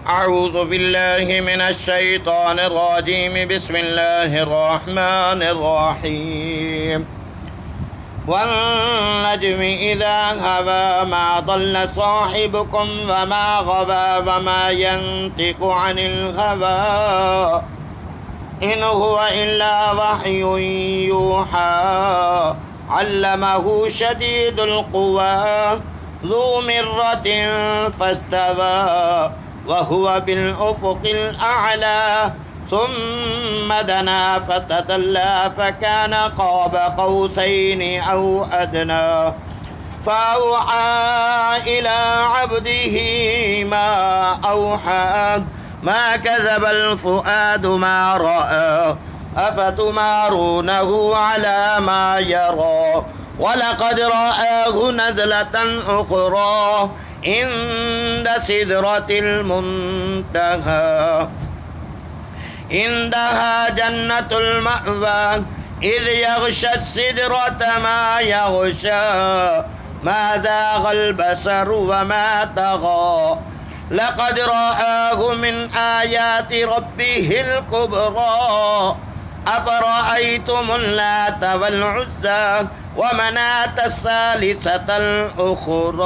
أعوذ بالله من الشيطان الرجيم. بسم الله الرحمن الرحيم. والنجم إذا هوى ما ضل صاحبكم وما غوى وما ينطق عن الهوى إن هو إلا وحي يوحى علمه شديد القوى ذو مرة فاستوى وهو بالأفق الأعلى ثم دنا فتدلى فكان قاب قوسين أو أدنى فأوحى إلى عبده ما أوحى ما كذب الفؤاد ما رأى أفتمارونه على ما يرى ولقد رآه نزلة أخرى عند سدرة المنتهى عندها جنة المأوى إذ يغشى السدرة ما يغشى ما زاغ البصر وما طغى لقد رآه من آيات ربه الكبرى أفرأيتم اللات والعزى ومناة الثالثة الأخرى